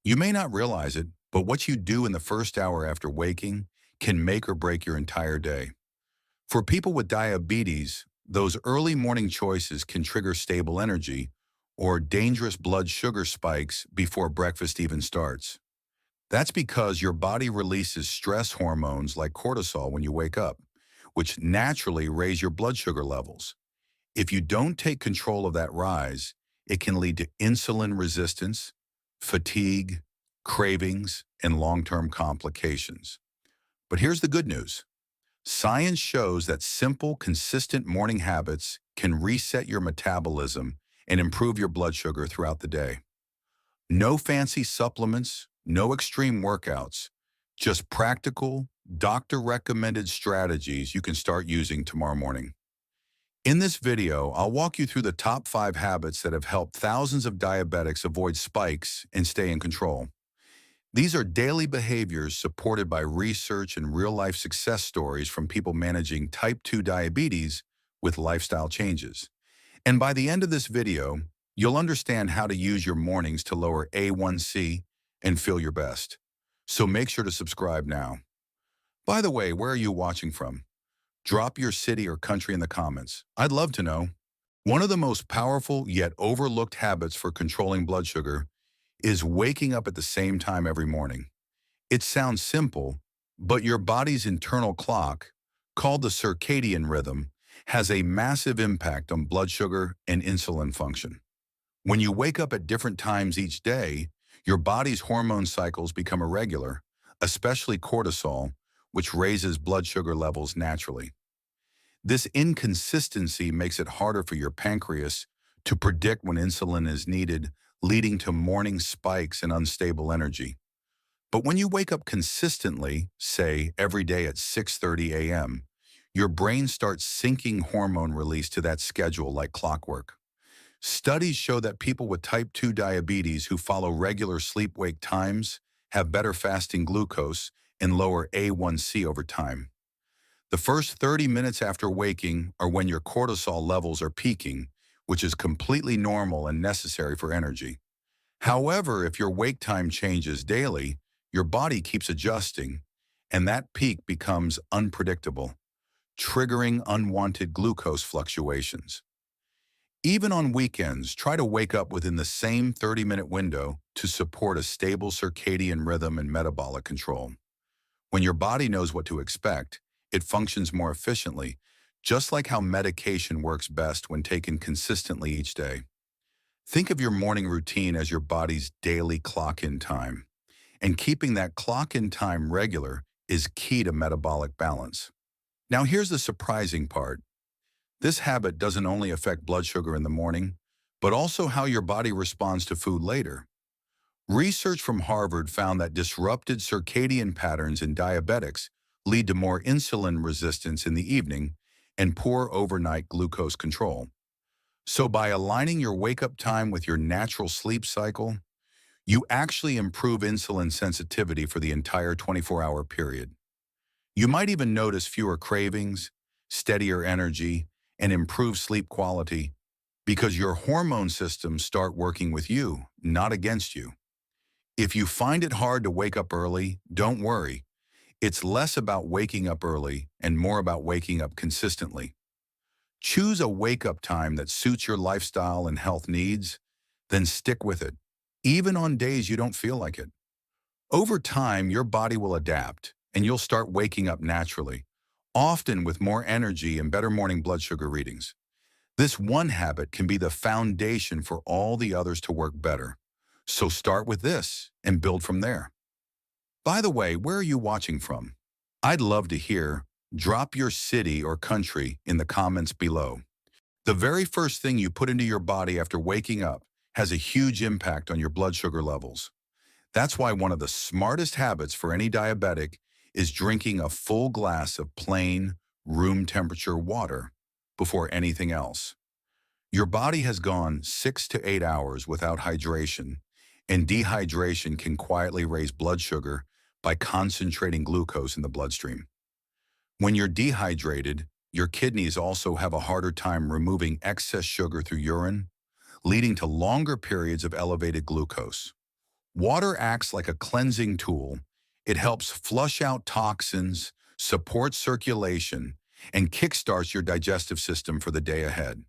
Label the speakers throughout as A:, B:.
A: You may not realize it, but what you do in the first hour after waking can make or break your entire day. For people with diabetes, those early morning choices can trigger stable energy or dangerous blood sugar spikes before breakfast even starts. That's because your body releases stress hormones like cortisol when you wake up, which naturally raise your blood sugar levels. If you don't take control of that rise, it can lead to insulin resistance, fatigue, cravings, and long-term complications. But here's the good news. Science shows that simple, consistent morning habits can reset your metabolism and improve your blood sugar throughout the day. No fancy supplements, no extreme workouts, just practical, doctor-recommended strategies you can start using tomorrow morning. In this video, I'll walk you through the top 5 habits that have helped thousands of diabetics avoid spikes and stay in control. These are daily behaviors supported by research and real-life success stories from people managing type 2 diabetes with lifestyle changes. And by the end of this video, you'll understand how to use your mornings to lower A1C and feel your best. So make sure to subscribe now. By the way, where are you watching from? Drop your city or country in the comments. I'd love to know. One of the most powerful yet overlooked habits for controlling blood sugar is waking up at the same time every morning. It sounds simple, but your body's internal clock, called the circadian rhythm, has a massive impact on blood sugar and insulin function. When you wake up at different times each day, your body's hormone cycles become irregular, especially cortisol, which raises blood sugar levels naturally. This inconsistency makes it harder for your pancreas to predict when insulin is needed, leading to morning spikes and unstable energy. But when you wake up consistently, say every day at 6:30 a.m., your brain starts syncing hormone release to that schedule like clockwork. Studies show that people with type 2 diabetes who follow regular sleep-wake times have better fasting glucose and lower A1C over time. The first 30 minutes after waking are when your cortisol levels are peaking, which is completely normal and necessary for energy. However, if your wake time changes daily, your body keeps adjusting, and that peak becomes unpredictable, triggering unwanted glucose fluctuations. Even on weekends, try to wake up within the same 30-minute window to support a stable circadian rhythm and metabolic control. When your body knows what to expect, it functions more efficiently, just like how medication works best when taken consistently each day. Think of your morning routine as your body's daily clock-in time, and keeping that clock-in time regular is key to metabolic balance. Now here's the surprising part. This habit doesn't only affect blood sugar in the morning, but also how your body responds to food later. Research from Harvard found that disrupted circadian patterns in diabetics lead to more insulin resistance in the evening and poor overnight glucose control. So by aligning your wake-up time with your natural sleep cycle, you actually improve insulin sensitivity for the entire 24-hour period. You might even notice fewer cravings, steadier energy, and improved sleep quality because your hormone systems start working with you, not against you. If you find it hard to wake up early, don't worry. It's less about waking up early and more about waking up consistently. Choose a wake-up time that suits your lifestyle and health needs, then stick with it, even on days you don't feel like it. Over time, your body will adapt, and you'll start waking up naturally, often with more energy and better morning blood sugar readings. This one habit can be the foundation for all the others to work better. So start with this and build from there. By the way, where are you watching from? I'd love to hear. Drop your city or country in the comments below. The very first thing you put into your body after waking up has a huge impact on your blood sugar levels. That's why one of the smartest habits for any diabetic is drinking a full glass of plain, room temperature water before anything else. Your body has gone 6 to 8 hours without hydration, and dehydration can quietly raise blood sugar by concentrating glucose in the bloodstream. When you're dehydrated, your kidneys also have a harder time removing excess sugar through urine, leading to longer periods of elevated glucose. Water acts like a cleansing tool. It helps flush out toxins, supports circulation, and kickstarts your digestive system for the day ahead.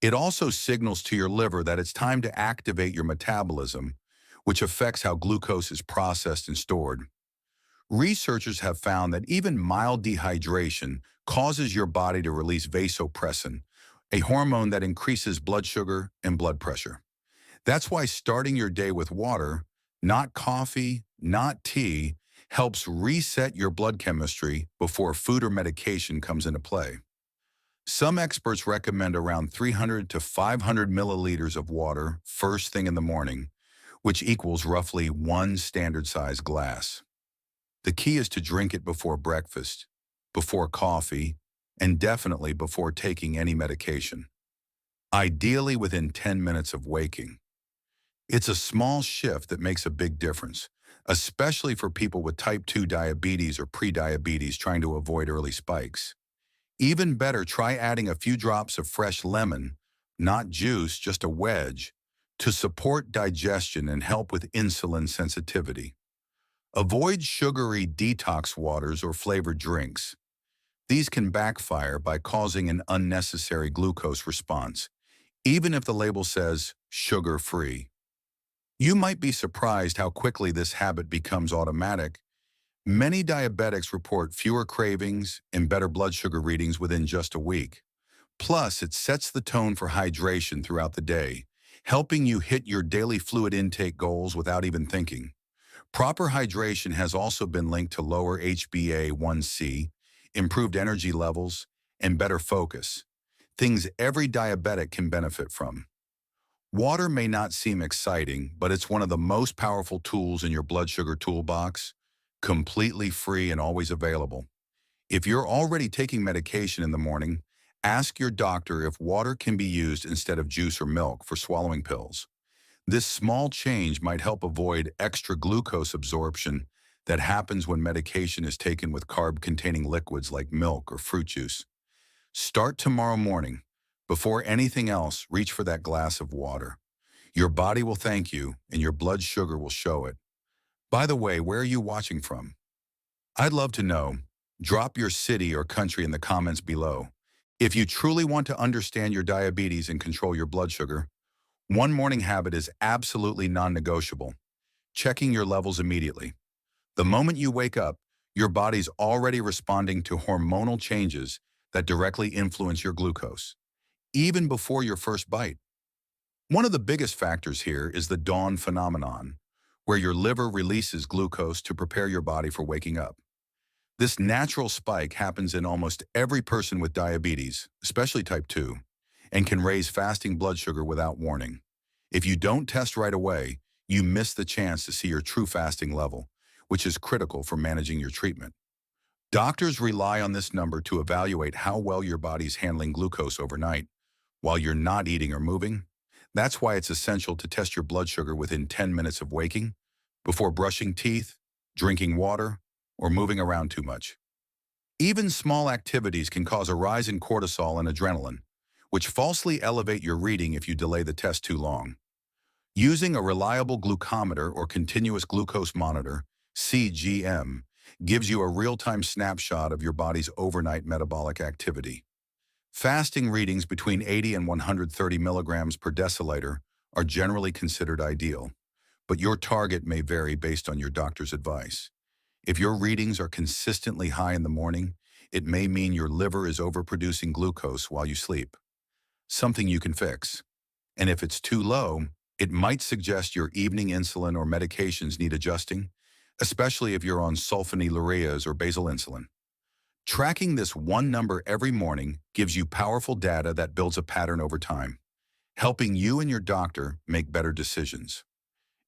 A: It also signals to your liver that it's time to activate your metabolism, which affects how glucose is processed and stored. Researchers have found that even mild dehydration causes your body to release vasopressin, a hormone that increases blood sugar and blood pressure. That's why starting your day with water, not coffee, not tea, helps reset your blood chemistry before food or medication comes into play. Some experts recommend around 300 to 500 milliliters of water first thing in the morning, which equals roughly one standard size glass. The key is to drink it before breakfast, before coffee, and definitely before taking any medication. Ideally within 10 minutes of waking. It's a small shift that makes a big difference, especially for people with type 2 diabetes or prediabetes trying to avoid early spikes. Even better, try adding a few drops of fresh lemon, not juice, just a wedge, to support digestion and help with insulin sensitivity. Avoid sugary detox waters or flavored drinks. These can backfire by causing an unnecessary glucose response, even if the label says sugar-free. You might be surprised how quickly this habit becomes automatic. Many diabetics report fewer cravings and better blood sugar readings within just a week. Plus, it sets the tone for hydration throughout the day, helping you hit your daily fluid intake goals without even thinking. Proper hydration has also been linked to lower HbA1c, improved energy levels, and better focus, things every diabetic can benefit from. Water may not seem exciting, but it's one of the most powerful tools in your blood sugar toolbox, completely free and always available. If you're already taking medication in the morning, ask your doctor if water can be used instead of juice or milk for swallowing pills. This small change might help avoid extra glucose absorption that happens when medication is taken with carb-containing liquids like milk or fruit juice. Start tomorrow morning. Before anything else, reach for that glass of water. Your body will thank you, and your blood sugar will show it. By the way, where are you watching from? I'd love to know. Drop your city or country in the comments below. If you truly want to understand your diabetes and control your blood sugar, one morning habit is absolutely non-negotiable. Checking your levels immediately. The moment you wake up, your body's already responding to hormonal changes that directly influence your glucose, even before your first bite. One of the biggest factors here is the dawn phenomenon, where your liver releases glucose to prepare your body for waking up. This natural spike happens in almost every person with diabetes, especially type 2, and can raise fasting blood sugar without warning. If you don't test right away, you miss the chance to see your true fasting level, which is critical for managing your treatment. Doctors rely on this number to evaluate how well your body's handling glucose overnight, while you're not eating or moving. That's why it's essential to test your blood sugar within 10 minutes of waking, before brushing teeth, drinking water, or moving around too much. Even small activities can cause a rise in cortisol and adrenaline, which falsely elevate your reading if you delay the test too long. Using a reliable glucometer or continuous glucose monitor, CGM, gives you a real-time snapshot of your body's overnight metabolic activity. Fasting readings between 80 and 130 milligrams per deciliter are generally considered ideal, but your target may vary based on your doctor's advice. If your readings are consistently high in the morning, it may mean your liver is overproducing glucose while you sleep, something you can fix. And if it's too low, it might suggest your evening insulin or medications need adjusting, especially if you're on sulfonylureas or basal insulin. Tracking this one number every morning gives you powerful data that builds a pattern over time, helping you and your doctor make better decisions.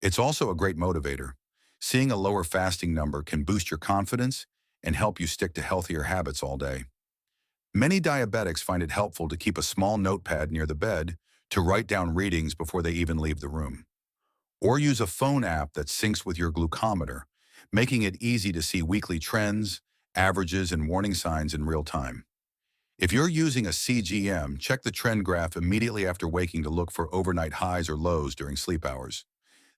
A: It's also a great motivator. Seeing a lower fasting number can boost your confidence and help you stick to healthier habits all day. Many diabetics find it helpful to keep a small notepad near the bed to write down readings before they even leave the room. Or use a phone app that syncs with your glucometer, making it easy to see weekly trends, averages, and warning signs in real time. If you're using a CGM, check the trend graph immediately after waking to look for overnight highs or lows during sleep hours.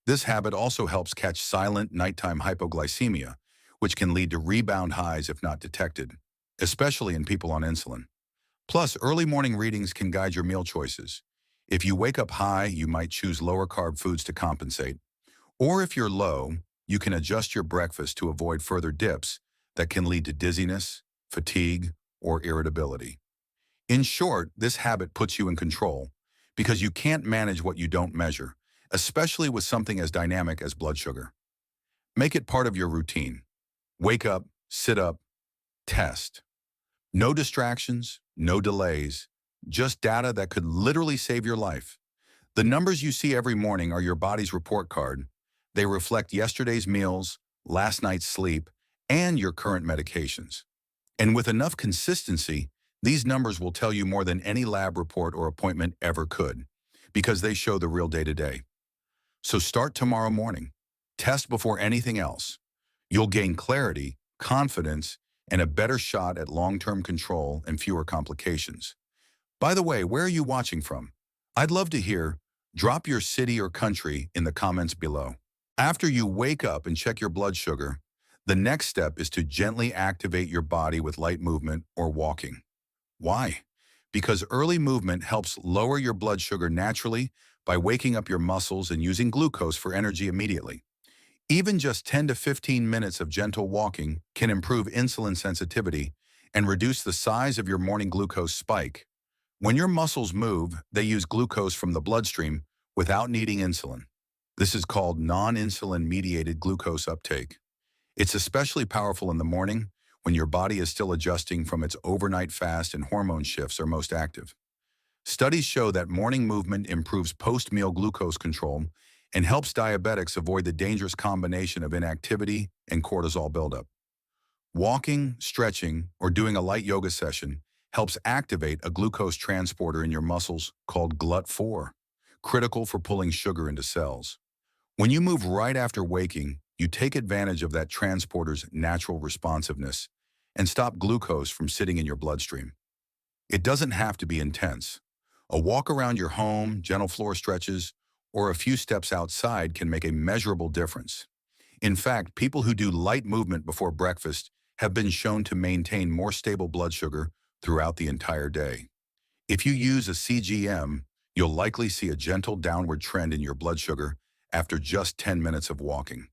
A: This habit also helps catch silent nighttime hypoglycemia, which can lead to rebound highs if not detected, especially in people on insulin. Plus, early morning readings can guide your meal choices. If you wake up high, you might choose lower carb foods to compensate. Or if you're low, you can adjust your breakfast to avoid further dips that can lead to dizziness, fatigue, or irritability. In short, this habit puts you in control because you can't manage what you don't measure, especially with something as dynamic as blood sugar. Make it part of your routine. Wake up, sit up, test. No distractions, no delays, just data that could literally save your life. The numbers you see every morning are your body's report card. They reflect yesterday's meals, last night's sleep, and your current medications. And with enough consistency, these numbers will tell you more than any lab report or appointment ever could, because they show the real day-to-day. So start tomorrow morning. Test before anything else. You'll gain clarity, confidence, and a better shot at long-term control and fewer complications. By the way, where are you watching from? I'd love to hear. Drop your city or country in the comments below. After you wake up and check your blood sugar, the next step is to gently activate your body with light movement or walking. Why? Because early movement helps lower your blood sugar naturally by waking up your muscles and using glucose for energy immediately. Even just 10 to 15 minutes of gentle walking can improve insulin sensitivity and reduce the size of your morning glucose spike. When your muscles move, they use glucose from the bloodstream without needing insulin. This is called non-insulin mediated glucose uptake. It's especially powerful in the morning when your body is still adjusting from its overnight fast and hormone shifts are most active. Studies show that morning movement improves post-meal glucose control and helps diabetics avoid the dangerous combination of inactivity and cortisol buildup. Walking, stretching, or doing a light yoga session helps activate a glucose transporter in your muscles called GLUT4, critical for pulling sugar into cells. When you move right after waking, you take advantage of that transporter's natural responsiveness and stop glucose from sitting in your bloodstream. It doesn't have to be intense. A walk around your home, gentle floor stretches, or a few steps outside can make a measurable difference. In fact, people who do light movement before breakfast have been shown to maintain more stable blood sugar throughout the entire day. If you use a CGM, you'll likely see a gentle downward trend in your blood sugar after just 10 minutes of walking.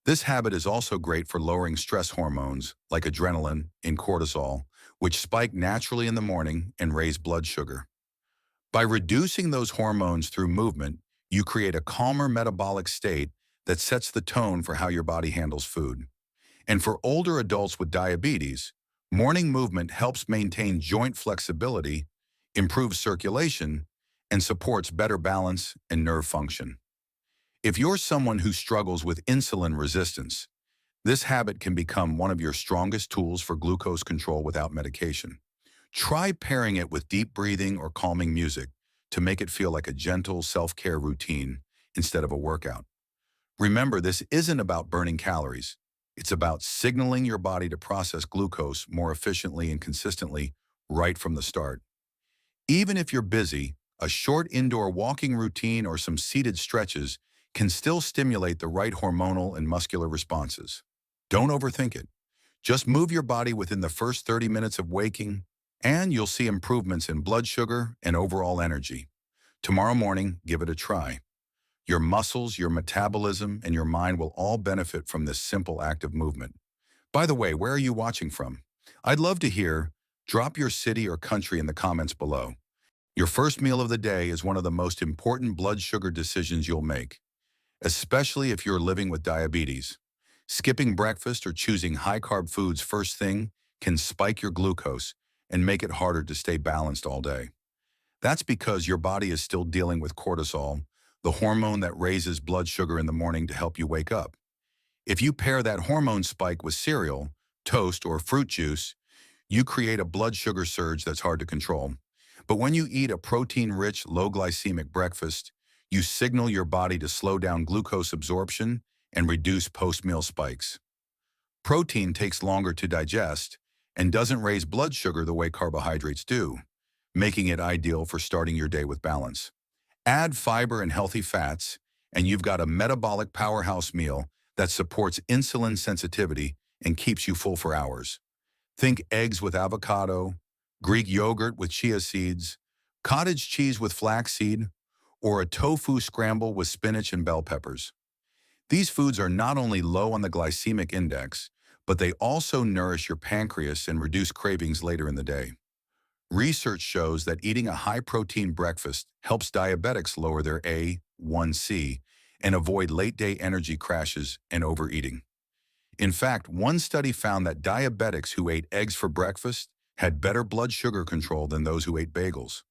A: This habit is also great for lowering stress hormones like adrenaline and cortisol, which spike naturally in the morning and raise blood sugar. By reducing those hormones through movement, you create a calmer metabolic state that sets the tone for how your body handles food. And for older adults with diabetes, morning movement helps maintain joint flexibility, improves circulation, and supports better balance and nerve function. If you're someone who struggles with insulin resistance, this habit can become one of your strongest tools for glucose control without medication. Try pairing it with deep breathing or calming music to make it feel like a gentle self-care routine instead of a workout. Remember, this isn't about burning calories. It's about signaling your body to process glucose more efficiently and consistently right from the start. Even if you're busy, a short indoor walking routine or some seated stretches can still stimulate the right hormonal and muscular responses. Don't overthink it. Just move your body within the first 30 minutes of waking, and you'll see improvements in blood sugar and overall energy. Tomorrow morning, give it a try. Your muscles, your metabolism, and your mind will all benefit from this simple act of movement. By the way, where are you watching from? I'd love to hear. Drop your city or country in the comments below. Your first meal of the day is one of the most important blood sugar decisions you'll make, especially if you're living with diabetes. Skipping breakfast or choosing high-carb foods first thing can spike your glucose and make it harder to stay balanced all day. That's because your body is still dealing with cortisol, the hormone that raises blood sugar in the morning to help you wake up. If you pair that hormone spike with cereal, toast, or fruit juice, you create a blood sugar surge that's hard to control. But when you eat a protein-rich, low-glycemic breakfast, you signal your body to slow down glucose absorption and reduce post-meal spikes. Protein takes longer to digest and doesn't raise blood sugar the way carbohydrates do, making it ideal for starting your day with balance. Add fiber and healthy fats, and you've got a metabolic powerhouse meal that supports insulin sensitivity and keeps you full for hours. Think eggs with avocado, Greek yogurt with chia seeds, cottage cheese with flaxseed, or a tofu scramble with spinach and bell peppers. These foods are not only low on the glycemic index, but they also nourish your pancreas and reduce cravings later in the day. Research shows that eating a high-protein breakfast helps diabetics lower their A1C and avoid late-day energy crashes and overeating. In fact, one study found that diabetics who ate eggs for breakfast had better blood sugar control than those who ate bagels.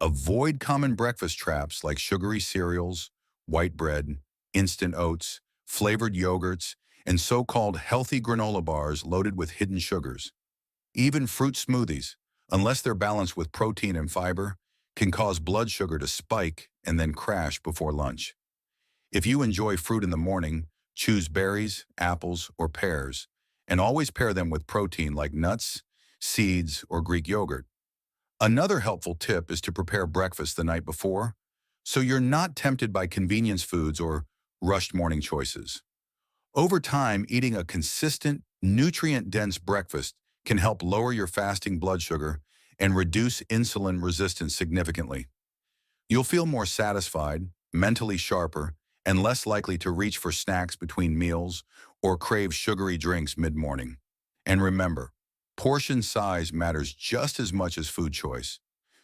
A: Avoid common breakfast traps like sugary cereals, white bread, instant oats, flavored yogurts, and so-called healthy granola bars loaded with hidden sugars. Even fruit smoothies, unless they're balanced with protein and fiber, can cause blood sugar to spike and then crash before lunch. If you enjoy fruit in the morning, choose berries, apples, or pears, and always pair them with protein like nuts, seeds, or Greek yogurt. Another helpful tip is to prepare breakfast the night before, so you're not tempted by convenience foods or rushed morning choices. Over time, eating a consistent, nutrient-dense breakfast can help lower your fasting blood sugar and reduce insulin resistance significantly. You'll feel more satisfied, mentally sharper, and less likely to reach for snacks between meals or crave sugary drinks mid-morning. And remember, portion size matters just as much as food choice.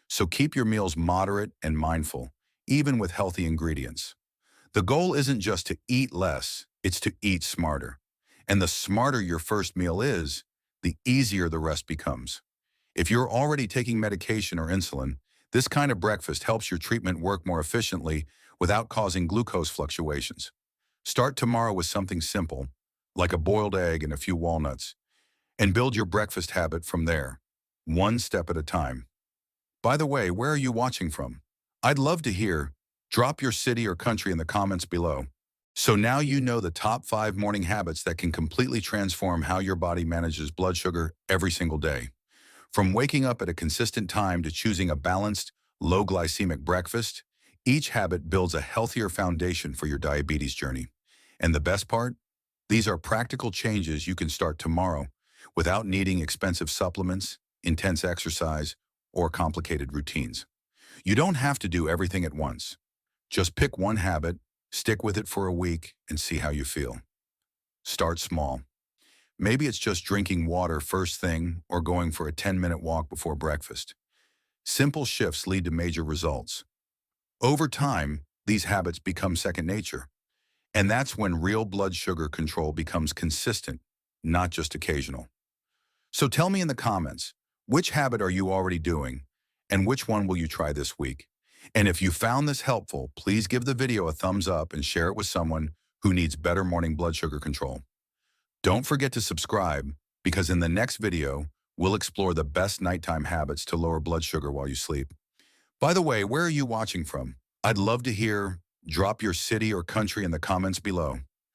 A: So keep your meals moderate and mindful, even with healthy ingredients. The goal isn't just to eat less, it's to eat smarter. And the smarter your first meal is, the easier the rest becomes. If you're already taking medication or insulin, this kind of breakfast helps your treatment work more efficiently without causing glucose fluctuations. Start tomorrow with something simple, like a boiled egg and a few walnuts, and build your breakfast habit from there, one step at a time. By the way, where are you watching from? I'd love to hear. Drop your city or country in the comments below. So now you know the top 5 morning habits that can completely transform how your body manages blood sugar every single day. From waking up at a consistent time to choosing a balanced, low glycemic breakfast, each habit builds a healthier foundation for your diabetes journey. And the best part? These are practical changes you can start tomorrow without needing expensive supplements, intense exercise, or complicated routines. You don't have to do everything at once. Just pick one habit, stick with it for a week, and see how you feel. Start small. Maybe it's just drinking water first thing or going for a 10-minute walk before breakfast. Simple shifts lead to major results. Over time, these habits become second nature. And that's when real blood sugar control becomes consistent, not just occasional. So tell me in the comments, which habit are you already doing, and which one will you try this week? And if you found this helpful, please give the video a thumbs up and share it with someone who needs better morning blood sugar control. Don't forget to subscribe, because in the next video, we'll explore the best nighttime habits to lower blood sugar while you sleep. By the way, where are you watching from? I'd love to hear. Drop your city or country in the comments below.